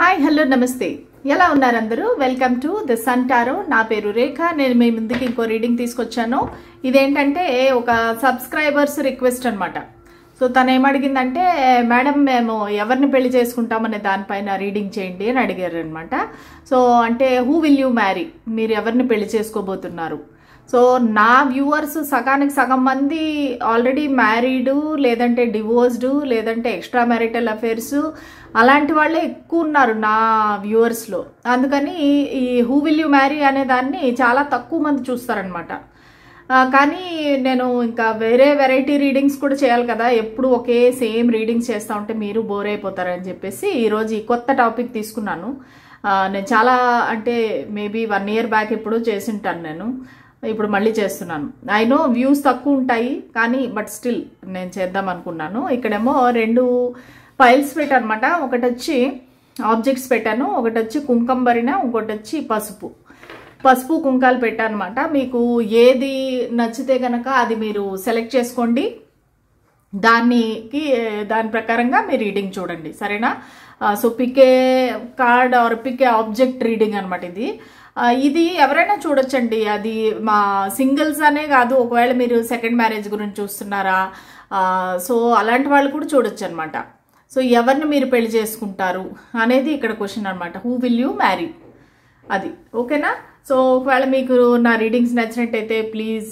Hi hello నమస్తే ఎలా ఉన్నారు అందరూ welcome to the Sun Tarot నా పేరు రేఖ నేను మీ ముందుకి ఇంకో రీడింగ్ తీసుకొచ్చాను ఇదేంటంటే ఒక సబ్స్క్రైబర్స్ రిక్వెస్ట్ అన్నమాట సో తను ఏమడిగిందంటే మేడం మేము ఎవరిని పెళ్లి చేసుకుంటామనే దానిపైన రీడింగ్ చేయండి అని అడిగారు అన్నమాట సో అంటే హూ విల్ యూ మ్యారీ మీరు ఎవరిని పెళ్లి చేసుకోబోతున్నారు సో నా వ్యూవర్స్ సగానికి సగం మంది ఆల్రెడీ మ్యారీడ్ లేదంటే డివోర్స్డ్ లేదంటే ఎక్స్ట్రా మ్యారిటల్ అఫైర్స్ అలాంటి వాళ్ళే ఎక్కువ ఉన్నారు నా వ్యూవర్స్లో అందుకని ఈ హూ విల్ యూ మ్యారీ అనే దాన్ని చాలా తక్కువ మంది చూస్తారనమాట కానీ నేను ఇంకా వేరే వెరైటీ రీడింగ్స్ కూడా చేయాలి కదా ఎప్పుడు ఒకే సేమ్ రీడింగ్స్ చేస్తూ ఉంటే మీరు బోర్ అయిపోతారని చెప్పేసి ఈరోజు ఈ కొత్త టాపిక్ తీసుకున్నాను నేను చాలా అంటే మేబీ 1 year బ్యాక్ ఎప్పుడు చేసింటాను నేను ఇప్పుడు మళ్ళీ చేస్తున్నాను ఐ నో వ్యూస్ తక్కువ ఉంటాయి కానీ బట్ స్టిల్ నేను చేద్దాం అనుకున్నాను ఇక్కడేమో 2 ఫైల్స్ పెట్టాను అనమాట ఒకటి వచ్చి ఆబ్జెక్ట్స్ పెట్టాను ఒకటి వచ్చి కుంకంబరిన ఇంకోటి వచ్చి పసుపు కుంకాలు పెట్టాను అనమాట మీకు ఏది నచ్చితే కనుక అది మీరు సెలెక్ట్ చేసుకోండి దాని ప్రకారంగా మీరు రీడింగ్ చూడండి సరేనా so pick a card or pick a object reading అనమాట ఇది ఎవరైనా చూడొచ్చండి అది మా సింగిల్స్ అనే కాదు ఒకవేళ మీరు సెకండ్ మ్యారేజ్ గురించి చూస్తున్నారా సో అలాంటి వాళ్ళు కూడా చూడొచ్చు అనమాట సో ఎవరిని మీరు పెళ్లి చేసుకుంటారు అనేది ఇక్కడ క్వశ్చన్ అనమాట హూ విల్ యూ మ్యారీ అది ఓకేనా సో ఒకవేళ మీకు నా రీడింగ్స్ నచ్చినట్టయితే please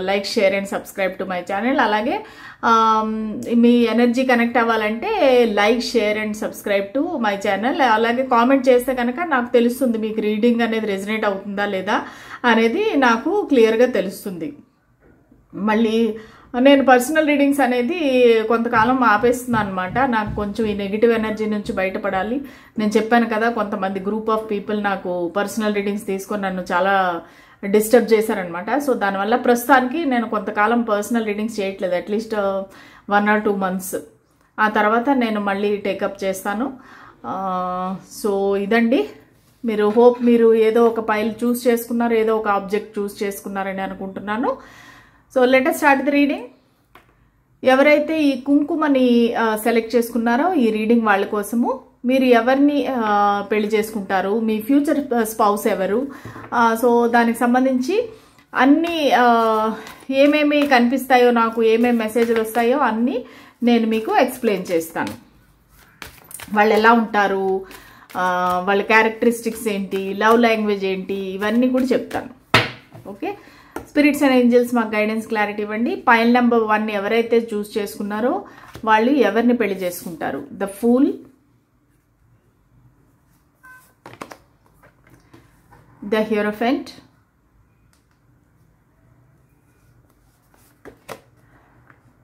like share and subscribe to my channel అలాగే మీ ఎనర్జీ కనెక్ట్ అవ్వాలంటే like share and subscribe to my channel అలాగే కామెంట్ చేస్తే కనుక నాకు తెలుస్తుంది మీకు రీడింగ్ అనేది రెజనేట్ అవుతుందా లేదా అనేది నాకు క్లియర్గా తెలుస్తుంది మళ్ళీ నేను పర్సనల్ రీడింగ్స్ అనేది కొంతకాలం ఆపేస్తున్నాను అనమాట నాకు కొంచెం ఈ నెగిటివ్ ఎనర్జీ నుంచి బయటపడాలి నేను చెప్పాను కదా కొంతమంది గ్రూప్ ఆఫ్ పీపుల్ నాకు పర్సనల్ రీడింగ్స్ తీసుకొని నన్ను చాలా డిస్టర్బ్ చేశారనమాట సో దానివల్ల ప్రస్తుతానికి నేను కొంతకాలం పర్సనల్ రీడింగ్స్ చేయట్లేదు అట్లీస్ట్ 1 or 2 months ఆ తర్వాత నేను మళ్ళీ టేకప్ చేస్తాను సో ఇదండి మీరు ఏదో ఒక ఫైల్ చూస్ చేసుకున్నారు ఏదో ఒక ఆబ్జెక్ట్ చూస్ చేసుకున్నారని అనుకుంటున్నాను so let us start the reading ఎవరైతే ఈ కుంకుమని సెలెక్ట్ చేసుకున్నారో ఈ రీడింగ్ వాళ్ళ కోసము మీరు ఎవరిని పెళ్లి చేసుకుంటారు మీ ఫ్యూచర్ స్పౌస్ ఎవరు సో దానికి సంబంధించి అన్ని ఏమేమి కనిపిస్తాయో నాకు ఏమేమి మెసేజ్లు వస్తాయో అన్నీ నేను మీకు ఎక్స్ప్లెయిన్ చేస్తాను వాళ్ళు ఎలా ఉంటారు వాళ్ళ క్యారెక్టరిస్టిక్స్ ఏంటి లవ్ లాంగ్వేజ్ ఏంటి ఇవన్నీ కూడా చెప్తాను ఓకే స్పిరిట్స్ అండ్ ఏంజల్స్ మాకు గైడెన్స్ క్లారిటీ ఇవ్వండి పైల్ నెంబర్ 1 ఎవరైతే చూస్ చేసుకున్నారో వాళ్ళు ఎవరిని పెళ్లి చేసుకుంటారు the fool the hierophant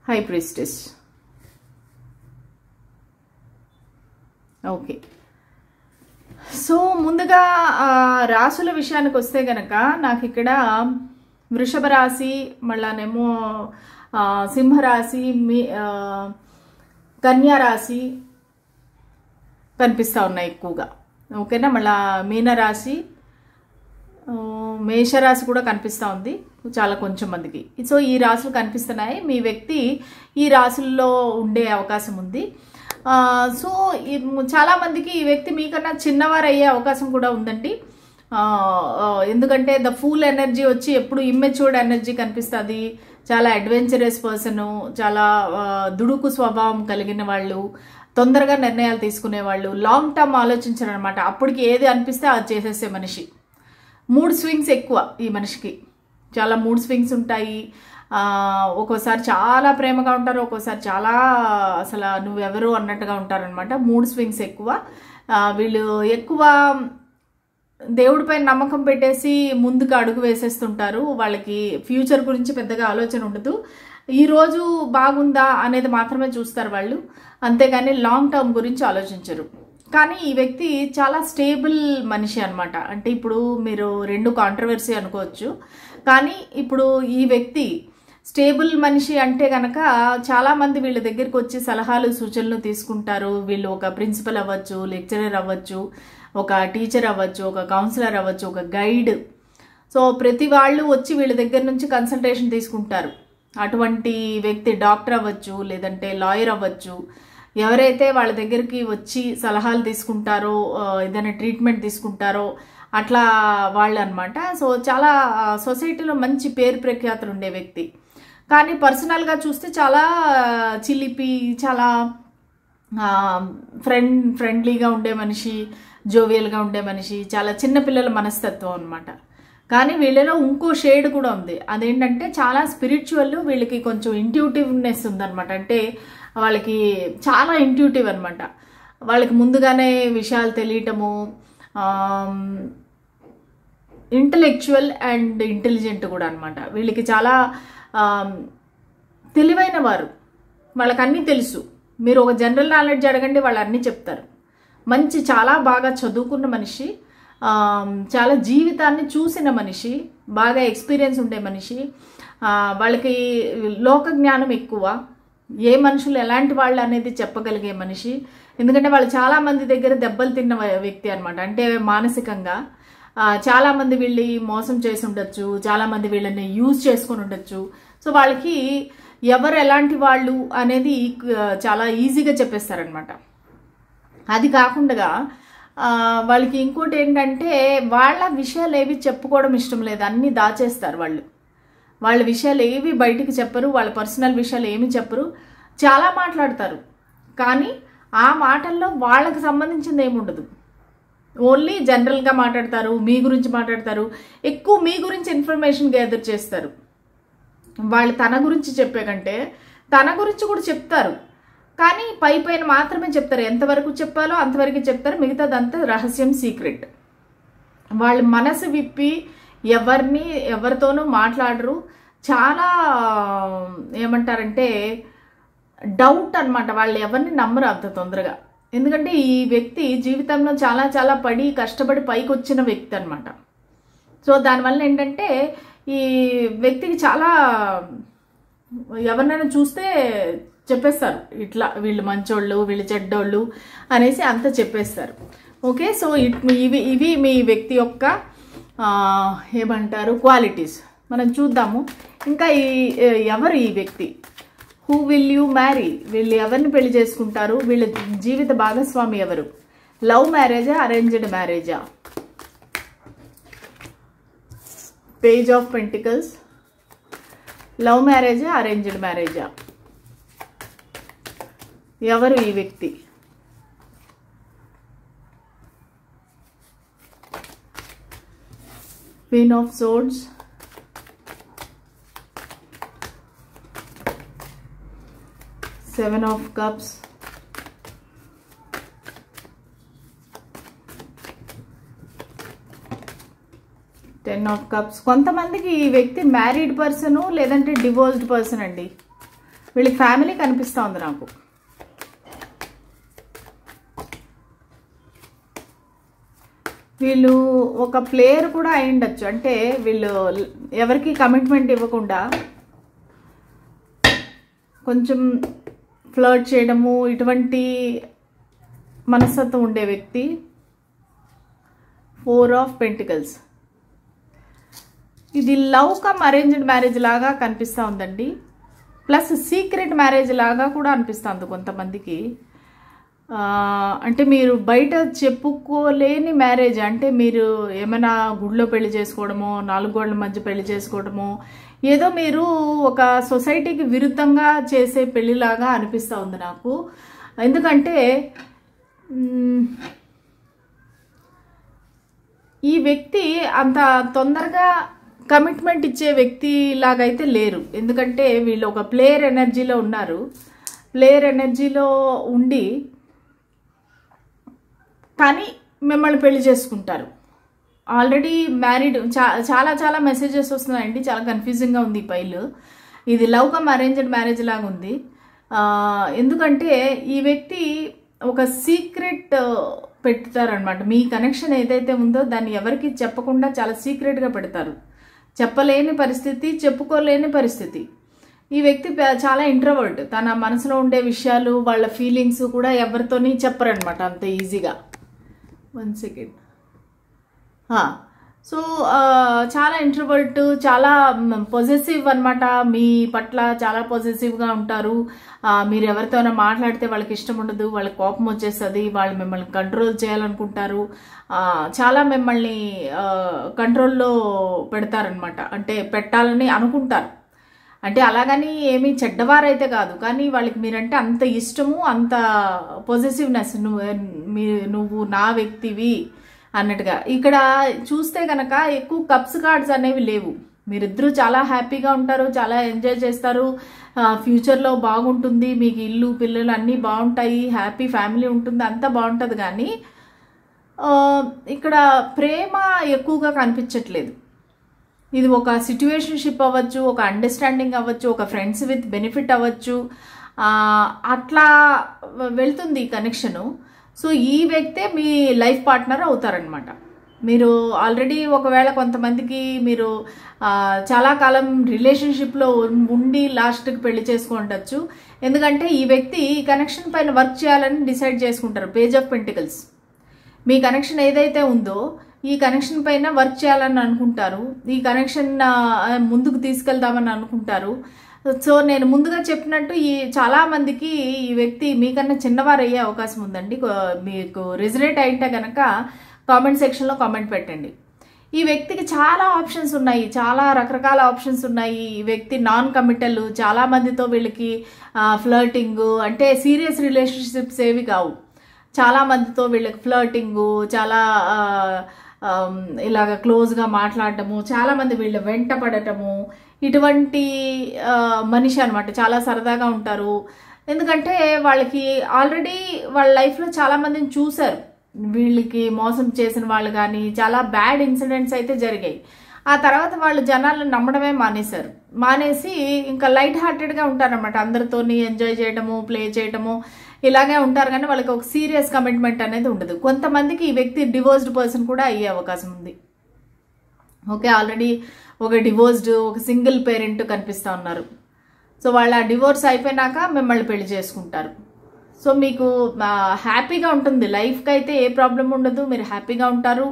high priestess okay so ముందుగా రాసుల విషయానికి వస్తే గనక నాకు ఇక్కడ వృషభ రాశి మళ్ళానేమో సింహరాశి కన్యా రాశి కనిపిస్తూ ఉన్నాయి ఎక్కువగా ఓకేనా మళ్ళా మీనరాశి మేషరాశి కూడా కనిపిస్తూ ఉంది చాలా కొంచెం మందికి సో ఈ రాశులు కనిపిస్తున్నాయి మీ వ్యక్తి ఈ రాశుల్లో ఉండే అవకాశం ఉంది సో చాలామందికి ఈ వ్యక్తి మీకన్నా చిన్నవారు అయ్యే అవకాశం కూడా ఉందండి ఎందుకంటే ద ఫూల్ ఎనర్జీ వచ్చి ఎప్పుడు ఇమ్మెచ్యూర్డ్ ఎనర్జీ కనిపిస్తుంది చాలా అడ్వెంచరస్ పర్సన్ చాలా దుడుకు స్వభావం కలిగిన వాళ్ళు తొందరగా నిర్ణయాలు తీసుకునే వాళ్ళు లాంగ్ టర్మ్ ఆలోచించరు అనమాట అప్పటికి ఏది అనిపిస్తే అది చేసేసే మనిషి మూడ్ స్వింగ్స్ ఎక్కువ ఈ మనిషికి చాలా మూడ్ స్వింగ్స్ ఉంటాయి ఒక్కోసారి చాలా ప్రేమగా ఉంటారు ఒక్కోసారి చాలా అసలు నువ్వెవరు అన్నట్టుగా ఉంటారనమాట మూడ్ స్వింగ్స్ ఎక్కువ వీళ్ళు ఎక్కువ దేవుడిపై నమ్మకం పెట్టేసి ముందుకు అడుగు వేసేస్తుంటారు వాళ్ళకి ఫ్యూచర్ గురించి పెద్దగా ఆలోచన ఉండదు ఈరోజు బాగుందా అనేది మాత్రమే చూస్తారు వాళ్ళు అంతేగాని లాంగ్ టర్మ్ గురించి ఆలోచించరు కానీ ఈ వ్యక్తి చాలా స్టేబుల్ మనిషి అనమాట అంటే ఇప్పుడు మీరు 2 కాంట్రవర్సీ అనుకోవచ్చు కానీ ఇప్పుడు ఈ వ్యక్తి స్టేబుల్ మనిషి అంటే కనుక చాలామంది వీళ్ళ దగ్గరికి వచ్చి సలహాలు సూచనలు తీసుకుంటారు వీళ్ళు ఒక ప్రిన్సిపల్ అవ్వచ్చు లెక్చరర్ అవ్వచ్చు ఒక టీచర్ అవ్వచ్చు ఒక కౌన్సిలర్ అవ్వచ్చు ఒక గైడ్ సో ప్రతి వాళ్ళు వచ్చి వీళ్ళ దగ్గర నుంచి కన్సల్టేషన్ తీసుకుంటారు అటువంటి వ్యక్తి డాక్టర్ అవ్వచ్చు లేదంటే లాయర్ అవ్వచ్చు ఎవరైతే వాళ్ళ దగ్గరికి వచ్చి సలహాలు తీసుకుంటారో, ఏదైనా ట్రీట్మెంట్ తీసుకుంటారో అట్లా వాళ్ళు అనమాట. సో చాలా సొసైటీలో మంచి పేరు ప్రఖ్యాతులు ఉండే వ్యక్తి. కానీ పర్సనల్గా చూస్తే చాలా చిలిపి, చాలా ఫ్రెండ్లీగా ఉండే మనిషి, జోవియల్గా ఉండే మనిషి, చాలా చిన్నపిల్లల మనస్తత్వం అనమాట. కానీ వీళ్ళలో ఇంకో షేడ్ కూడా ఉంది. అదేంటంటే చాలా స్పిరిచువల్, వీళ్ళకి కొంచెం ఇంట్యూటివ్నెస్ ఉందన్నమాట. అంటే వాళ్ళకి చాలా ఇంట్యూటివ్ అనమాట. వాళ్ళకి ముందుగానే విషయాలు తెలియటము, ఇంటలెక్చువల్ అండ్ ఇంటెలిజెంట్ కూడా అనమాట. వీళ్ళకి చాలా తెలివైన వారు, వాళ్ళకి అన్నీ తెలుసు. మీరు ఒక జనరల్ నాలెడ్జ్ అడగండి, వాళ్ళు అన్నీ చెప్తారు. మంచి చాలా బాగా చదువుకున్న మనిషి, చాలా జీవితాన్ని చూసిన మనిషి, బాగా ఎక్స్పీరియన్స్ ఉండే మనిషి. వాళ్ళకి లోక జ్ఞానం ఎక్కువ, ఏ మనుషులు ఎలాంటి వాళ్ళు అనేది చెప్పగలిగే మనిషి. ఎందుకంటే వాళ్ళు చాలామంది దగ్గర దెబ్బలు తిన్న వ్యక్తి అనమాట. అంటే మానసికంగా చాలామంది వీళ్ళని మోసం చేసి ఉండొచ్చు, చాలామంది వీళ్ళని యూజ్ చేసుకొని ఉండొచ్చు. సో వాళ్ళకి ఎవరు ఎలాంటి వాళ్ళు అనేది చాలా ఈజీగా చెప్పేస్తారనమాట. అది కాకుండా వాళ్ళకి ఇంకోటి ఏంటంటే వాళ్ళ విషయాలు ఏవి చెప్పుకోవడం ఇష్టం లేదు, అన్నీ దాచేస్తారు వాళ్ళు. వాళ్ళ విషయాలు ఏవి బయటికి చెప్పరు, వాళ్ళ పర్సనల్ విషయాలు ఏమి చెప్పరు. చాలా మాట్లాడతారు, కానీ ఆ మాటల్లో వాళ్ళకి సంబంధించింది ఏముండదు. ఓన్లీ జనరల్గా మాట్లాడతారు, మీ గురించి మాట్లాడతారు, ఎక్కువ మీ గురించి ఇన్ఫర్మేషన్ గ్యాదర్ చేస్తారు. వాళ్ళు తన గురించి చెప్పే కంటే తన గురించి కూడా చెప్తారు, కానీ పై పైన మాత్రమే చెప్తారు. ఎంతవరకు చెప్పాలో అంతవరకు చెప్తారు, మిగతాదంతా రహస్యం, సీక్రెట్. వాళ్ళు మనసు విప్పి ఎవరితోనూ మాట్లాడరు. చాలా ఏమంటారంటే డౌట్ అనమాట. వాళ్ళు ఎవరిని నమ్మరు అంత తొందరగా. ఎందుకంటే ఈ వ్యక్తి జీవితంలో చాలా చాలా పడి కష్టపడి పైకి వచ్చిన వ్యక్తి అనమాట. సో దానివల్ల ఏంటంటే ఈ వ్యక్తికి చాలా, ఎవరినైనా చూస్తే చెప్పేస్తారు ఇట్లా వీళ్ళు మంచోళ్ళు, వీళ్ళు చెడ్డోళ్ళు అనేసి అంతా చెప్పేస్తారు. ఓకే, సో ఇవి మీ వ్యక్తి యొక్క ఏమంటారు క్వాలిటీస్. మనం చూద్దాము ఇంకా ఎవరు ఈ వ్యక్తి. Who will you marry? వీళ్ళు ఎవరిని పెళ్లి చేసుకుంటారు? వీళ్ళ జీవిత భాగస్వామి ఎవరు? లవ్ మ్యారేజా, అరేంజ్డ్ మ్యారేజా? Page of pentacles. లవ్ మ్యారేజా, అరేంజ్డ్ మ్యారేజా? ఎవరు ఈ వ్యక్తి? Queen of swords, seven of cups, ten of cups. కొంతమందికి ఈ వ్యక్తి మ్యారీడ్ పర్సన్ లేదంటే డివోర్స్డ్ పర్సన్ అండి. వీళ్ళకి ఫ్యామిలీ కనిపిస్తూ ఉంది నాకు. వీళ్ళు ఒక ప్లేయర్ కూడా అయి ఉండొచ్చు. అంటే వీళ్ళు ఎవరికి కమిట్మెంట్ ఇవ్వకుండా కొంచెం ఫ్లర్ట్ చేయడము, ఇటువంటి మనస్తత్వం ఉండే వ్యక్తి. Four of pentacles. ఇది లవ్ కమ్ అరేంజ్డ్ మ్యారేజ్ లాగా కనిపిస్తూ ఉందండి. ప్లస్ సీక్రెట్ మ్యారేజ్ లాగా కూడా అనిపిస్తుంది కొంతమందికి. అంటే మీరు బయట చెప్పుకోలేని మ్యారేజ్. అంటే మీరు ఏమైనా గుడిలో పెళ్లి చేసుకోవడమో, నాలుగు గోడల మధ్య పెళ్లి చేసుకోవడమో, ఏదో మీరు ఒక సొసైటీకి విరుద్ధంగా చేసే పెళ్లిలాగా అనిపిస్తూ ఉంది నాకు. ఎందుకంటే ఈ వ్యక్తి అంత తొందరగా కమిట్మెంట్ ఇచ్చే వ్యక్తి లాగైతే లేరు. ఎందుకంటే వీళ్ళు ఒక ప్లేయర్ ఎనర్జీలో ఉన్నారు. ప్లేయర్ ఎనర్జీలో ఉండి కానీ మిమ్మల్ని పెళ్లి చేసుకుంటారు. Already married. చాలా చాలా మెసేజెస్ వస్తున్నాయండి. చాలా కన్ఫ్యూజింగ్గా ఉంది ఈ పైలు. ఇది లవ్ కమ్ అరేంజ్డ్ మ్యారేజ్ లాగా ఉంది. ఎందుకంటే ఈ వ్యక్తి ఒక సీక్రెట్ పెడతారనమాట. మీ కనెక్షన్ ఏదైతే ఉందో దాన్ని ఎవరికి చెప్పకుండా చాలా సీక్రెట్గా పెడతారు. చెప్పలేని పరిస్థితి, చెప్పుకోలేని పరిస్థితి. ఈ వ్యక్తి చాలా ఇంట్రోవర్ట్. తన మనసులో ఉండే విషయాలు, వాళ్ళ ఫీలింగ్స్ కూడా ఎవరితోని చెప్పరనమాట అంత ఈజీగా. 1 సెకండ్. సో చాలా ఇంట్రోవర్ట్, చాలా పొజెసివ్ అనమాట. మీ పట్ల చాలా పొజెసివ్గా ఉంటారు. మీరు ఎవరితోనైనా మాట్లాడితే వాళ్ళకి ఇష్టం ఉండదు, వాళ్ళకి కోపం వచ్చేస్తుంది, వాళ్ళు మిమ్మల్ని కంట్రోల్ చేయాలనుకుంటారు. చాలా మిమ్మల్ని కంట్రోల్లో పెడతారనమాట, అంటే పెట్టాలని అనుకుంటారు. అంటే అలాగని ఏమీ చెడ్డవారైతే కాదు, కానీ వాళ్ళకి మీరంటే అంత ఇష్టము, అంత పొజెసివ్నెస్, నువ్వు నా వ్యక్తివి అన్నట్టుగా. ఇక్కడ చూస్తే కనుక ఎక్కువ కప్స్ కార్డ్స్ అనేవి లేవు. మీరిద్దరూ చాలా హ్యాపీగా ఉంటారు, చాలా ఎంజాయ్ చేస్తారు, ఫ్యూచర్లో బాగుంటుంది, మీకు ఇల్లు పిల్లలు అన్నీ బాగుంటాయి, హ్యాపీ ఫ్యామిలీ ఉంటుంది, అంతా బాగుంటుంది. కానీ ఇక్కడ ప్రేమ ఎక్కువగా కనిపించట్లేదు. ఇది ఒక సిట్యుయేషన్షిప్ అవ్వచ్చు, ఒక అండర్స్టాండింగ్ అవ్వచ్చు, ఒక ఫ్రెండ్స్ విత్ బెనిఫిట్ అవ్వచ్చు, అట్లా వెళ్తుంది ఈ కనెక్షను. సో ఈ వ్యక్తే మీ లైఫ్ పార్ట్నర్ అవుతారనమాట. మీరు ఆల్రెడీ ఒకవేళ కొంతమందికి మీరు చాలా కాలం రిలేషన్షిప్లో ఉండి లాస్ట్కి పెళ్లి చేసుకుంటచ్చు. ఎందుకంటే ఈ వ్యక్తి ఈ కనెక్షన్ పైన వర్క్ చేయాలని డిసైడ్ చేసుకుంటారు. Page of pentacles, me connection ఏదైతే ఉందో ఈ కనెక్షన్ పైన వర్క్ చేయాలని అనుకుంటారు, ఈ కనెక్షన్ ముందుకు తీసుకెళ్దామని అనుకుంటారు. సో నేను ముందుగా చెప్పినట్టు చాలా మందికి ఈ వ్యక్తి మీకన్నా చిన్నవారు అయ్యే అవకాశం ఉందండి. మీకు రెజనేట్ అయితే కనుక కామెంట్ సెక్షన్లో కామెంట్ పెట్టండి. ఈ వ్యక్తికి చాలా ఆప్షన్స్ ఉన్నాయి, చాలా రకరకాల ఆప్షన్స్ ఉన్నాయి. ఈ వ్యక్తి నాన్ కమిటల్, చాలా మందితో వీళ్ళకి ఫ్లర్టింగ్, అంటే సీరియస్ రిలేషన్షిప్స్ ఏవి కావు. చాలా మందితో వీళ్ళకి ఫ్లర్టింగు, చాలా ఇలాగ క్లోజ్గా మాట్లాడటము, చాలామంది వీళ్ళ వెంట పడటము, ఇటువంటి మనిషి అనమాట. చాలా సరదాగా ఉంటారు, ఎందుకంటే వాళ్ళకి ఆల్రెడీ వాళ్ళ లైఫ్లో చాలామందిని చూశారు. వీళ్ళకి మోసం చేసిన వాళ్ళు కానీ చాలా బ్యాడ్ ఇన్సిడెంట్స్ అయితే జరిగాయి. ఆ తర్వాత వాళ్ళు జనాలను నమ్మడమే మానేసి ఇంకా లైట్ హార్టెడ్గా ఉంటారనమాట. అందరితోని ఎంజాయ్ చేయడము, ప్లే చేయడము, ఇలాగే ఉంటారు. కానీ వాళ్ళకి ఒక సీరియస్ కమిట్మెంట్ అనేది ఉండదు. కొంతమందికి ఈ వ్యక్తి డివోర్స్డ్ పర్సన్ కూడా అయ్యే అవకాశం ఉంది. ఓకే, ఆల్రెడీ ఒక డివోర్స్డ్, ఒక సింగిల్ పేరెంట్ కనిపిస్తూ ఉన్నారు. సో వాళ్ళ డివోర్స్ అయిపోయినాక మిమ్మల్ని పెళ్లి చేసుకుంటారు. సో మీకు హ్యాపీగా ఉంటుంది, లైఫ్కి అయితే ఏ ప్రాబ్లం ఉండదు, మీరు హ్యాపీగా ఉంటారు.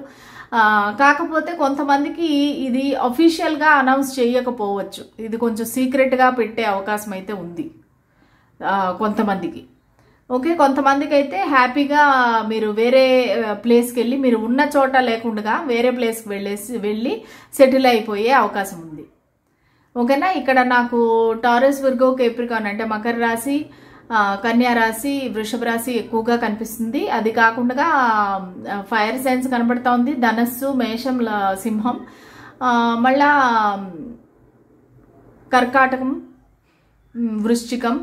కాకపోతే కొంతమందికి ఇది అఫీషియల్గా అనౌన్స్ చేయకపోవచ్చు, ఇది కొంచెం సీక్రెట్గా పెట్టే అవకాశం అయితే ఉంది కొంతమందికి. ఓకే, కొంతమందికి అయితే హ్యాపీగా మీరు వేరే ప్లేస్కి వెళ్ళి, మీరు ఉన్న చోట లేకుండా వేరే ప్లేస్కి వెళ్ళి సెటిల్ అయిపోయే అవకాశం ఉంది. ఓకేనా, ఇక్కడ నాకు టారస్, విర్గో, కేప్రికాన్ అంటే మకర రాశి, కన్యా రాశి, వృషభ రాశి ఎక్కువగా కనిపిస్తుంది. అది కాకుండా ఫైర్ సైన్స్ కనబడతా ఉంది, ధనస్సు, మేషం, సింహం, మళ్ళా కర్కాటకం, వృశ్చికం,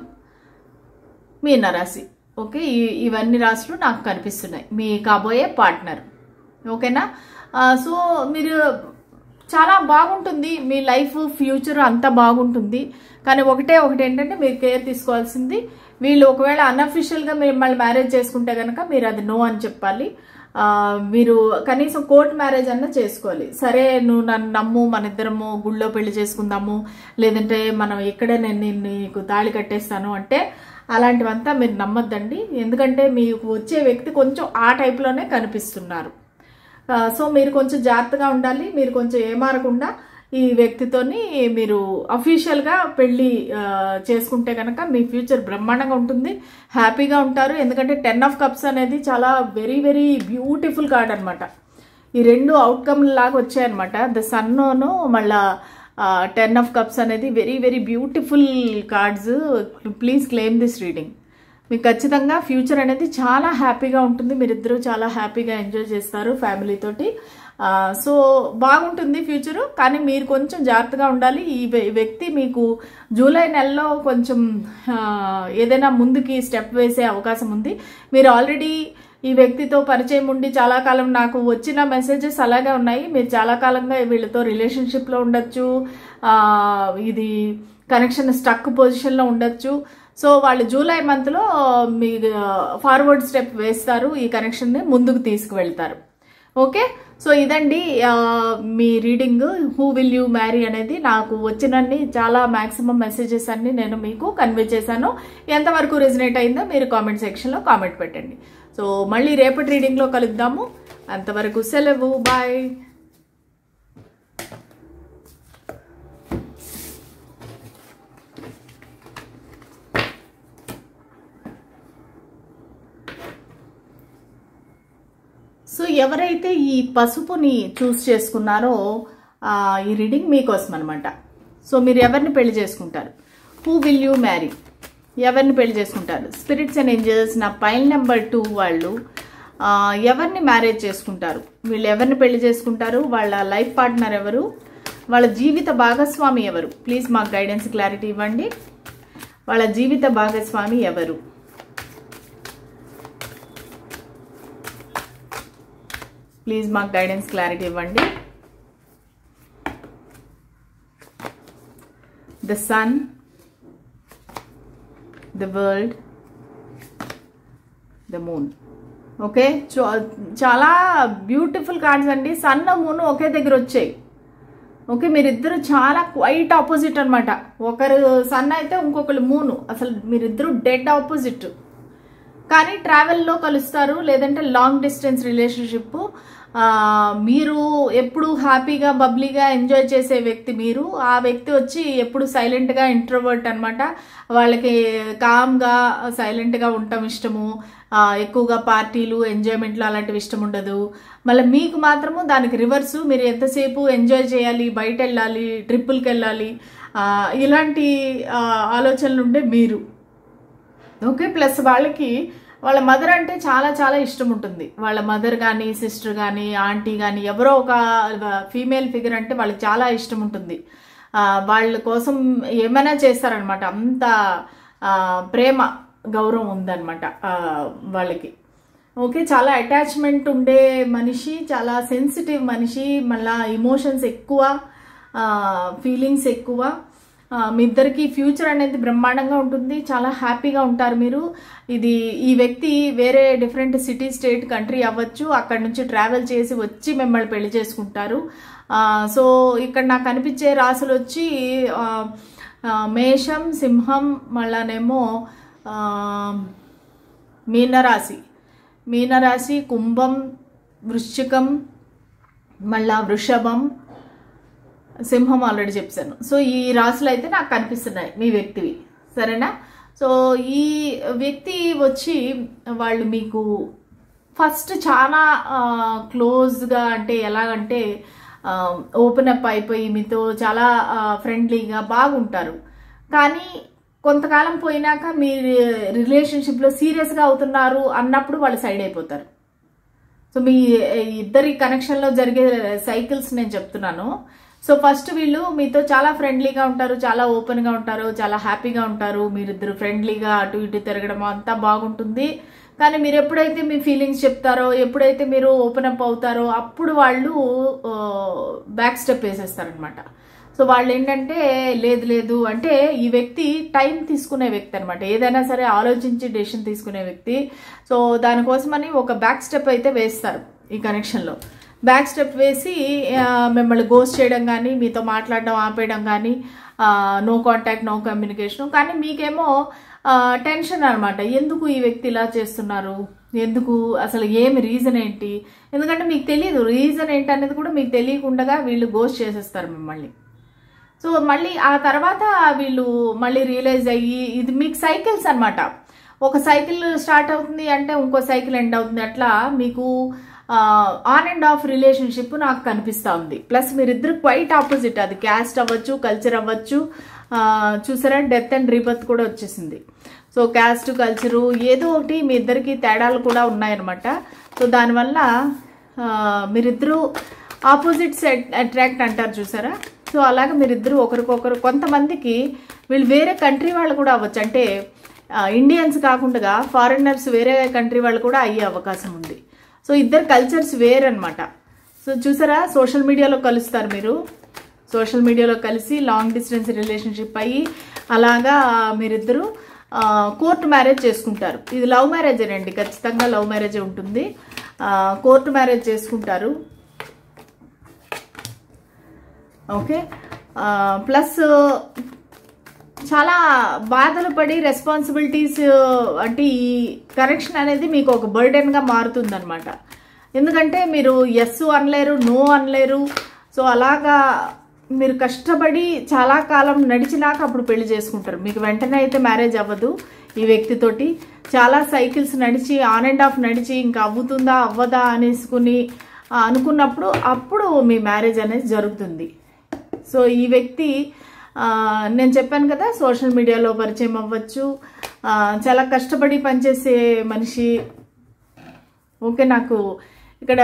మీనరాశి. ఓకే, ఇవన్నీ రాశులు నాకు కనిపిస్తున్నాయి మీ కాబోయే పార్ట్నర్. ఓకేనా, సో మీరు చాలా బాగుంటుంది, మీ లైఫ్ ఫ్యూచర్ అంతా బాగుంటుంది. కానీ ఒకటి ఏంటంటే మీరు కేర్ తీసుకోవాల్సింది, వీళ్ళు ఒకవేళ అన్అఫిషియల్గా మిమ్మల్ని మ్యారేజ్ చేసుకుంటే కనుక మీరు అది నో అని చెప్పాలి. మీరు కనీసం కోర్ట్ మ్యారేజ్ అన్నా చేసుకోవాలి. సరే, నువ్వు నన్ను నమ్ము, మన ఇద్దరము గుళ్ళో పెళ్లి చేసుకుందాము, లేదంటే మనం ఇక్కడే నేను నీకు తాళి కట్టేస్తాను అంటే అలాంటివంతా మీరు నమ్మద్దండి. ఎందుకంటే మీకు వచ్చే వ్యక్తి కొంచెం ఆ టైప్లోనే కనిపిస్తున్నారు. సో మీరు కొంచెం జాగ్రత్తగా ఉండాలి. మీరు కొంచెం ఏమారకుండా ఈ వ్యక్తితోని మీరు అఫీషియల్గా పెళ్లి చేసుకుంటే కనుక మీ ఫ్యూచర్ బ్రహ్మాండంగా ఉంటుంది, హ్యాపీగా ఉంటారు. ఎందుకంటే 10 ఆఫ్ కప్స్ అనేది చాలా వెరీ వెరీ బ్యూటిఫుల్ కార్డ్ అనమాట. ఈ రెండు అవుట్కమ్ లాగా వచ్చాయన్నమాట. ద సన్ను మళ్ళా 10 ఆఫ్ కప్స్ అనేది very very beautiful cards. Please claim this reading. మీకు ఖచ్చితంగా ఫ్యూచర్ అనేది చాలా హ్యాపీగా ఉంటుంది, మీరిద్దరూ చాలా హ్యాపీగా ఎంజాయ్ చేస్తారు ఫ్యామిలీతోటి. సో బాగుంటుంది ఫ్యూచరు. కానీ మీరు కొంచెం జాగ్రత్తగా ఉండాలి. ఈ వ్యక్తి మీకు జూలై నెలలో కొంచెం ఏదైనా ముందుకి స్టెప్ వేసే అవకాశం ఉంది. మీరు ఆల్రెడీ ఈ వ్యక్తితో పరిచయం ఉండి చాలా కాలం, నాకు వచ్చిన మెసేజెస్ అలాగే ఉన్నాయి, మీరు చాలా కాలంగా వీళ్ళతో రిలేషన్షిప్లో ఉండొచ్చు, ఇది కనెక్షన్ స్టక్ పొజిషన్లో ఉండొచ్చు. సో వాళ్ళు జూలై మంత్లో మీ ఫార్వర్డ్ స్టెప్ వేస్తారు, ఈ కనెక్షన్ని ముందుకు తీసుకువెళ్తారు. ఓకే, సో ఇదండి మీ reading. Who will you marry అనేది నాకు వచ్చినన్ని చాలా మ్యాక్సిమం మెసేజెస్ అన్ని నేను మీకు కన్వే చేశాను. ఎంతవరకు రెజనేట్ అయిందో మీరు కామెంట్ సెక్షన్లో కామెంట్ పెట్టండి. సో మళ్ళీ రేపటి రీడింగ్లో కలుద్దాము. అంతవరకు సెలవు, బాయ్. సో ఎవరైతే ఈ పసుపుని చూస్ చేసుకున్నారో ఈ రీడింగ్ మీకోసం అనమాట. సో మీరు ఎవరిని పెళ్లి చేసుకుంటారు? Who will you marry? ఎవరిని పెళ్లి చేసుకుంటారు? స్పిరిట్స్ అండ్ ఏంజల్స్ నా పైల్ నెంబర్ 2 వాళ్ళు ఎవరిని మ్యారేజ్ చేసుకుంటారు? వీళ్ళు ఎవరిని పెళ్లి చేసుకుంటారు? వాళ్ళ లైఫ్ పార్ట్నర్ ఎవరు? వాళ్ళ జీవిత భాగస్వామి ఎవరు? ప్లీజ్ మాకు గైడెన్స్ క్లారిటీ ఇవ్వండి. వాళ్ళ జీవిత భాగస్వామి ఎవరు? ప్లీజ్ మాకు గైడెన్స్ క్లారిటీ ఇవ్వండి. The Sun, the World, the Moon. Okay, చాలా బ్యూటిఫుల్ కార్డ్స్ అండి. సన్ మూన్ ఒకే దగ్గర వచ్చాయి. ఓకే, మీరిద్దరు చాలా క్వైట్ ఆపోజిట్ అనమాట. ఒకరు సన్ అయితే ఇంకొకరు మూను. అసలు మీరిద్దరు డెడ్ ఆపోజిట్. కానీ ట్రావెల్లో కలుస్తారు, లేదంటే లాంగ్ డిస్టెన్స్ రిలేషన్షిప్. మీరు ఎప్పుడు హ్యాపీగా బబ్లీగా ఎంజాయ్ చేసే వ్యక్తి మీరు. ఆ వ్యక్తి వచ్చి ఎప్పుడు సైలెంట్గా ఇంట్రోవర్ట్ అనమాట. వాళ్ళకి కామ్గా సైలెంట్గా ఉండటం ఇష్టము. ఎక్కువగా పార్టీలు ఎంజాయ్మెంట్లు అలాంటివి ఇష్టం ఉండదు. మళ్ళీ మీకు మాత్రము దానికి రివర్సు. మీరు ఎంతసేపు ఎంజాయ్ చేయాలి, బయట వెళ్ళాలి, ట్రిప్పులకి వెళ్ళాలి, ఇలాంటి ఆలోచనలు ఉండే మీరు. ఓకే, ప్లస్ వాళ్ళకి వాళ్ళ మదర్ అంటే చాలా చాలా ఇష్టం ఉంటుంది. వాళ్ళ మదర్ కానీ, సిస్టర్ కానీ, ఆంటీ కానీ, ఎవరో ఒక ఫీమేల్ ఫిగర్ అంటే వాళ్ళకి చాలా ఇష్టం ఉంటుంది. వాళ్ళ కోసం ఏమైనా చేస్తారనమాట. అంత ప్రేమ గౌరవం ఉందన్నమాట వాళ్ళకి. ఓకే, చాలా అటాచ్మెంట్ ఉండే మనిషి, చాలా సెన్సిటివ్ మనిషి, మళ్ళీ ఎమోషన్స్ ఎక్కువ, ఫీలింగ్స్ ఎక్కువ. మీ ఇద్దరికి ఫ్యూచర్ అనేది బ్రహ్మాండంగా ఉంటుంది. చాలా హ్యాపీగా ఉంటారు మీరు. ఈ వ్యక్తి వేరే డిఫరెంట్ సిటీ, స్టేట్, కంట్రీ అవ్వచ్చు. అక్కడ నుంచి ట్రావెల్ చేసి వచ్చి మిమ్మల్ని పెళ్లి చేసుకుంటారు. సో ఇక్కడ నాకు కనిపించే రాశులు వచ్చి మేషం, సింహం, మళ్ళానేమో మీనరాశి, కుంభం, వృశ్చికం, మళ్ళా వృషభం, సింహం ఆల్రెడీ చెప్పాను. సో ఈ రాశులు అయితే నాకు కనిపిస్తున్నాయి మీ వ్యక్తివి. సరేనా? సో ఈ వ్యక్తి వచ్చి వాళ్ళు మీకు ఫస్ట్ చాలా క్లోజ్గా, అంటే ఎలాగంటే ఓపెన్ అప్ అయిపోయి మీతో చాలా ఫ్రెండ్లీగా బాగుంటారు. కానీ కొంతకాలం పోయినాక మీ రిలేషన్షిప్లో సీరియస్గా అవుతున్నారు అన్నప్పుడు వాళ్ళు సైడ్ అయిపోతారు. సో మీ ఇద్దరి కనెక్షన్లో జరిగే సైకిల్స్ నేను చెప్తున్నాను. సో ఫస్ట్ వీళ్ళు మీతో చాలా ఫ్రెండ్లీగా ఉంటారు, చాలా ఓపెన్గా ఉంటారు, చాలా హ్యాపీగా ఉంటారు. మీరిద్దరు ఫ్రెండ్లీగా అటు ఇటు తిరగడం అంతా బాగుంటుంది. కానీ మీరు ఎప్పుడైతే మీ ఫీలింగ్స్ చెప్తారో, ఎప్పుడైతే మీరు ఓపెన్ అప్ అవుతారో, అప్పుడు వాళ్ళు బ్యాక్ స్టెప్ వేసేస్తారనమాట. సో వాళ్ళు ఏంటంటే లేదు అంటే ఈ వ్యక్తి టైం తీసుకునే వ్యక్తి అనమాట. ఏదైనా సరే ఆలోచించి డెసిషన్ తీసుకునే వ్యక్తి. సో దానికోసమని ఒక బ్యాక్ స్టెప్ అయితే వేస్తారు. ఈ కనెక్షన్లో బ్యాక్ స్టెప్ వేసి మిమ్మల్ని గోస్ట్ చేయడం కానీ, మీతో మాట్లాడడం ఆపేయడం కానీ, నో కాంటాక్ట్, నో కమ్యూనికేషన్. కానీ మీకేమో టెన్షన్ అనమాట. ఎందుకు ఈ వ్యక్తి ఇలా చేస్తున్నారు, ఎందుకు, అసలు ఏమి రీజన్ ఏంటి? ఎందుకంటే మీకు తెలియదు రీజన్ ఏంటి అనేది కూడా మీకు తెలియకుండా వీళ్ళు గోస్ట్ చేసేస్తారు మిమ్మల్ని. సో మళ్ళీ ఆ తర్వాత వీళ్ళు మళ్ళీ రియలైజ్ అయ్యి, ఇది మీకు సైకిల్స్ అనమాట. ఒక సైకిల్ స్టార్ట్ అవుతుంది అంటే ఇంకో సైకిల్ ఎండ్ అవుతుంది. అట్లా మీకు ఆన్ అండ్ ఆఫ్ రిలేషన్షిప్ నాకు కనిపిస్తూ ఉంది. ప్లస్ మీరిద్దరు క్వైట్ ఆపోజిట్. అది క్యాస్ట్ అవ్వచ్చు, కల్చర్ అవ్వచ్చు. చూసారా, డెత్ అండ్ రీబర్త్ కూడా వచ్చేసింది. సో క్యాస్ట్, కల్చరు ఏదో ఒకటి మీ ఇద్దరికి తేడాలు కూడా ఉన్నాయన్నమాట. సో దానివల్ల మీరిద్దరూ ఆపోజిట్స్ అట్రాక్ట్ అంటారు చూసారా. సో అలాగే మీరిద్దరూ ఒకరికొకరు, కొంతమందికి వీళ్ళు వేరే కంట్రీ వాళ్ళు కూడా అవ్వచ్చు. అంటే ఇండియన్స్ కాకుండా ఫారినర్స్, వేరే కంట్రీ వాళ్ళు కూడా అయ్యే అవకాశం ఉంది. సో ఇద్దరు కల్చర్స్ వేరనమాట. సో చూసారా, సోషల్ మీడియాలో కలుస్తారు మీరు. సోషల్ మీడియాలో కలిసి లాంగ్ డిస్టెన్స్ రిలేషన్షిప్ అయ్యి అలాగా మీరిద్దరూ కోర్టు మ్యారేజ్ చేసుకుంటారు. ఇది లవ్ మ్యారేజేనండి, ఖచ్చితంగా లవ్ మ్యారేజే ఉంటుంది. కోర్టు మ్యారేజ్ చేసుకుంటారు. ఓకే, ప్లస్ చాలా బాధలు పడి రెస్పాన్సిబిలిటీస్, అంటే ఈ కనెక్షన్ అనేది మీకు ఒక బర్డెన్గా మారుతుందన్నమాట. ఎందుకంటే మీరు ఎస్ అనలేరు, నో అనలేరు. సో అలాగా మీరు కష్టపడి చాలా కాలం నడిచినాక అప్పుడు పెళ్లి చేసుకుంటారు. మీకు వెంటనే అయితే మ్యారేజ్ అవ్వదు ఈ వ్యక్తితోటి. చాలా సైకిల్స్ నడిచి ఆన్ అండ్ ఆఫ్ నడిచి ఇంకా అవ్వుతుందా అవ్వదా అనేసుకుని అనుకున్నప్పుడు అప్పుడు మీ మ్యారేజ్ అనేది జరుగుతుంది. సో ఈ వ్యక్తి నేను చెప్పాను కదా, సోషల్ మీడియాలో పరిచయం అవ్వచ్చు, చాలా కష్టపడి పనిచేసే మనిషి. ఓకే, నాకు ఇక్కడ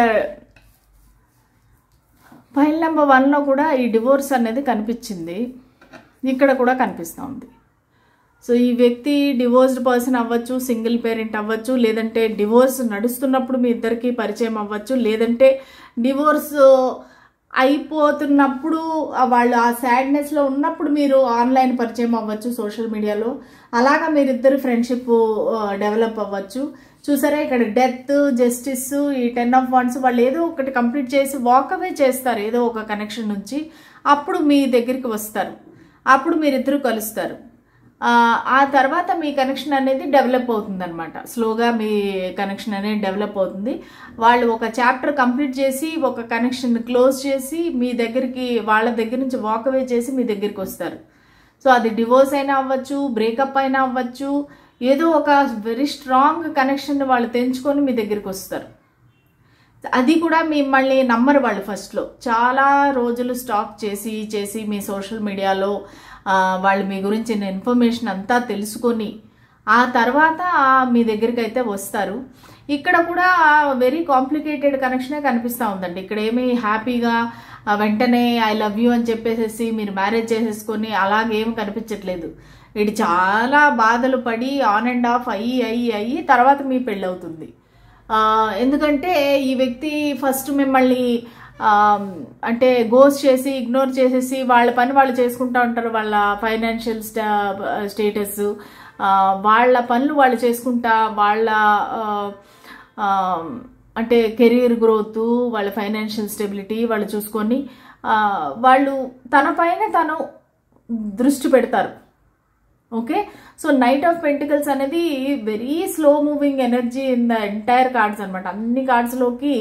ఫైల్ నెంబర్ 1లో కూడా ఈ డివోర్స్ అనేది కనిపించింది, ఇక్కడ కూడా కనిపిస్తూ ఉంది. సో ఈ వ్యక్తి డివోర్స్డ్ పర్సన్ అవ్వచ్చు, సింగిల్ పేరెంట్ అవ్వచ్చు, లేదంటే డివోర్స్ నడుస్తున్నప్పుడు మీ ఇద్దరికి పరిచయం అవ్వచ్చు, లేదంటే డివోర్స్ అయిపోతున్నప్పుడు వాళ్ళు ఆ సాడ్నెస్లో ఉన్నప్పుడు మీరు ఆన్లైన్ పరిచయం అవ్వచ్చు సోషల్ మీడియాలో. అలాగా మీరిద్దరు ఫ్రెండ్షిప్ డెవలప్ అవ్వచ్చు. చూసారా, ఇక్కడ డెత్, జస్టిస్, ఈ 10 of Wands వాళ్ళు ఏదో ఒకటి కంప్లీట్ చేసి వాక్ అవే చేస్తారు ఏదో ఒక కనెక్షన్ నుంచి. అప్పుడు మీ దగ్గరికి వస్తారు, అప్పుడు మీరిద్దరూ కలుస్తారు. ఆ తర్వాత మీ కనెక్షన్ అనేది డెవలప్ అవుతుంది అనమాట. స్లోగా మీ కనెక్షన్ అనేది డెవలప్ అవుతుంది. వాళ్ళు ఒక చాప్టర్ కంప్లీట్ చేసి ఒక కనెక్షన్ క్లోజ్ చేసి మీ దగ్గరికి, వాళ్ళ దగ్గర నుంచి వాక్ అవే చేసి మీ దగ్గరికి వస్తారు. సో అది డివోర్స్ అయినా అవ్వచ్చు, బ్రేకప్ అయినా అవ్వచ్చు, ఏదో ఒక వెరీ స్ట్రాంగ్ కనెక్షన్ వాళ్ళు తెంచుకొని మీ దగ్గరికి వస్తారు. అది కూడా మిమ్మల్ని నమ్మరు వాళ్ళు. ఫస్ట్లో చాలా రోజులు స్టాక్ చేసి మీ సోషల్ మీడియాలో వాళ్ళు మీ గురించిన ఇన్ఫర్మేషన్ అంతా తెలుసుకొని ఆ తర్వాత మీ దగ్గరికి అయితే వస్తారు. ఇక్కడ కూడా వెరీ కాంప్లికేటెడ్ కనెక్షనే కనిపిస్తూ ఉందండి. ఇక్కడ ఏమీ హ్యాపీగా వెంటనే ఐ లవ్ యూ అని చెప్పేసేసి మీరు మ్యారేజ్ చేసేసుకొని అలాగేమి కనిపించట్లేదు. వీడు చాలా బాధలు పడి ఆన్ అండ్ ఆఫ్ అయ్యి తర్వాత మీ పెళ్ళి అవుతుంది. ఎందుకంటే ఈ వ్యక్తి ఫస్ట్ మిమ్మల్ని అంటే గోస్ చేసి ఇగ్నోర్ చేసేసి వాళ్ళ పని వాళ్ళు చేసుకుంటూ ఉంటారు. వాళ్ళ ఫైనాన్షియల్ స్టేటస్, వాళ్ళ పనులు వాళ్ళు చేసుకుంటా, వాళ్ళ అంటే కెరీర్ గ్రోత్, వాళ్ళ ఫైనాన్షియల్ స్టెబిలిటీ వాళ్ళు చూసుకొని వాళ్ళు తన పైన తను దృష్టి పెడతారు. Okay, so knight of pentacles అనేది very slow moving energy in the entire cards అనమాట. అన్ని కార్డ్స్లోకి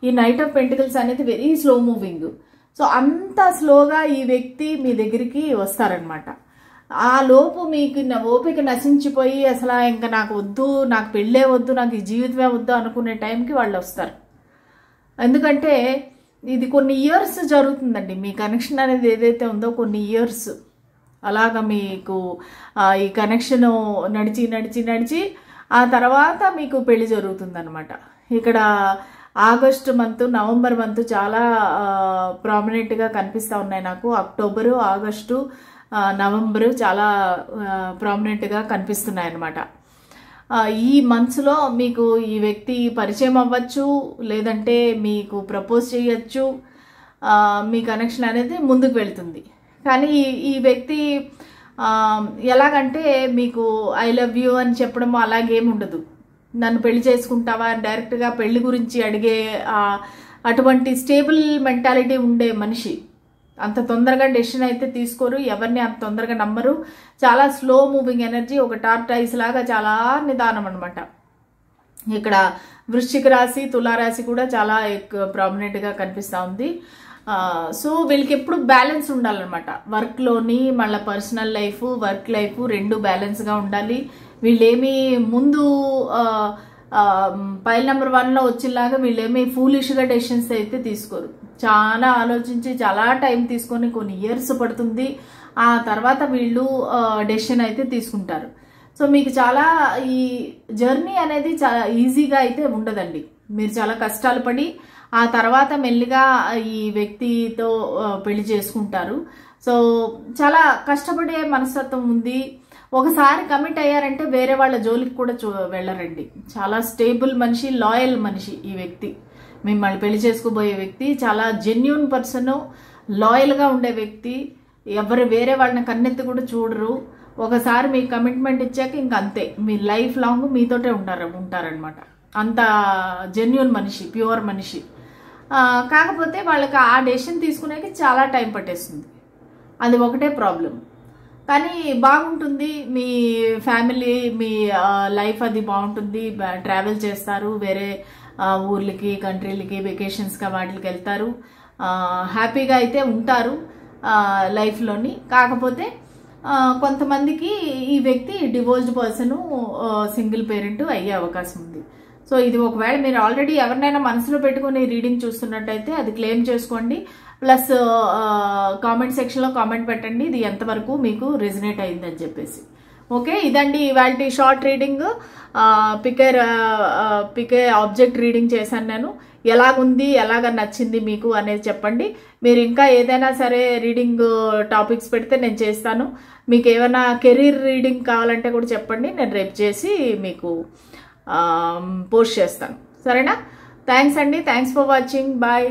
ఈ నైట్ ఆఫ్ పెంటికల్స్ అనేది వెరీ స్లో మూవింగ్. సో అంత స్లోగా ఈ వ్యక్తి మీ దగ్గరికి వస్తారనమాట. ఆ లోపు మీకు ఓపిక నశించిపోయి అసలు ఇంకా నాకు వద్దు, నాకు పెళ్ళే వద్దు, నాకు ఈ జీవితమే వద్దు అనుకునే టైంకి వాళ్ళు వస్తారు. ఎందుకంటే ఇది కొన్ని ఇయర్స్ జరుగుతుందండి. మీ కనెక్షన్ అనేది ఏదైతే ఉందో కొన్ని ఇయర్స్ అలాగా మీకు ఈ కనెక్షన్ నడిచి ఆ తర్వాత మీకు పెళ్లి జరుగుతుందన్నమాట. ఇక్కడ ఆగస్టు మంత్, నవంబర్ మంత్ చాలా ప్రామినెంట్గా కనిపిస్తూ ఉన్నాయి నాకు. అక్టోబరు, ఆగస్టు, నవంబరు చాలా ప్రామినెంట్గా కనిపిస్తున్నాయి అన్నమాట. ఈ మంత్స్లో మీకు ఈ వ్యక్తి పరిచయం అవ్వచ్చు, లేదంటే మీకు ప్రపోజ్ చేయొచ్చు. మీ కనెక్షన్ అనేది ముందుకు వెళ్తుంది. కానీ ఈ వ్యక్తి ఎలాగంటే మీకు ఐ లవ్ యూ అని చెప్పడం అలాగేమి ఉండదు. నన్ను పెళ్లి చేసుకుంటావా డైరెక్ట్గా పెళ్లి గురించి అడిగే అటువంటి స్టేబుల్ మెంటాలిటీ ఉండే మనిషి. అంత తొందరగా డెసిషన్ అయితే తీసుకోరు, ఎవరిని అంత తొందరగా నమ్మరు. చాలా స్లో మూవింగ్ ఎనర్జీ, ఒక టార్టాయిస్ లాగా చాలా నిదానం అనమాట. ఇక్కడ వృశ్చిక రాశి, తులారాశి కూడా చాలా ప్రామినెంట్గా కనిపిస్తూ ఉంది. సో వీళ్ళకి ఎప్పుడు బ్యాలెన్స్ ఉండాలన్నమాట. వర్క్లోని మళ్ళీ పర్సనల్ లైఫ్, వర్క్ లైఫ్ రెండు బ్యాలెన్స్గా ఉండాలి. వీళ్ళేమి ముందు ఫైల్ నెంబర్ 1లో వచ్చేలాగా వీళ్ళేమి ఫూలిష్గా డెసిషన్స్ అయితే తీసుకోరు. చాలా ఆలోచించి చాలా టైం తీసుకొని కొన్ని ఇయర్స్ పడుతుంది. ఆ తర్వాత వీళ్ళు డెసిషన్ అయితే తీసుకుంటారు. సో మీకు చాలా ఈ జర్నీ అనేది చాలా ఈజీగా అయితే ఉండదండి. మీరు చాలా కష్టాలు పడి ఆ తర్వాత మెల్లిగా ఈ వ్యక్తితో పెళ్లి చేసుకుంటారు. సో చాలా కష్టపడే మనస్తత్వం ఉంది. ఒకసారి కమిట్ అయ్యారంటే వేరే వాళ్ళ జోలికి కూడా వెళ్ళరండి. చాలా స్టేబుల్ మనిషి, లాయల్ మనిషి ఈ వ్యక్తి. మిమ్మల్ని పెళ్లి చేసుకోబోయే వ్యక్తి చాలా జెన్యూన్ పర్సన్, లాయల్గా ఉండే వ్యక్తి. ఎవరు వేరే వాళ్ళని కన్నెత్తి కూడా చూడరు. ఒకసారి మీ కమిట్మెంట్ ఇచ్చాక ఇంక అంతే, మీ లైఫ్ లాంగ్ మీతోటే ఉంటారనమాట. అంత జెన్యూన్ మనిషి, ప్యూర్ మనిషి. కాకపోతే వాళ్ళకి ఆ డెసిషన్ తీసుకునేకి చాలా టైం పట్టేస్తుంది. అది ఒకటే ప్రాబ్లం. కానీ బాగుంటుంది, మీ ఫ్యామిలీ, మీ లైఫ్ అది బాగుంటుంది. ట్రావెల్ చేస్తారు, వేరే ఊర్లకి, కంట్రీలకి, వెకేషన్స్గా వాటికి వెళ్తారు. హ్యాపీగా అయితే ఉంటారు లైఫ్లోని. కాకపోతే కొంతమందికి ఈ వ్యక్తి డివోర్స్డ్ పర్సన్, సింగిల్ పేరెంట్ అయ్యే అవకాశం ఉంది. సో ఇది ఒకవేళ మీరు ఆల్రెడీ ఎవరినైనా మనసులో పెట్టుకుని రీడింగ్ చూస్తున్నట్టయితే అది క్లెయిమ్ చేసుకోండి. ప్లస్ కామెంట్ సెక్షన్లో కామెంట్ పెట్టండి ఇది ఎంతవరకు మీకు రెజినేట్ అయిందని చెప్పేసి. ఓకే, ఇదండి ఇవాళ short reading. PK object reading చేశాను నేను. ఎలాగుంది, ఎలాగ నచ్చింది మీకు అనేది చెప్పండి. మీరు ఇంకా ఏదైనా సరే రీడింగ్ టాపిక్స్ పెడితే నేను చేస్తాను. మీకు ఏమైనా కెరీర్ రీడింగ్ కావాలంటే కూడా చెప్పండి, నేను రేపు చేసి మీకు పోస్ట్ చేస్తాను. సరేనా? థ్యాంక్స్ అండి, థ్యాంక్స్ ఫర్ వాచింగ్, బాయ్.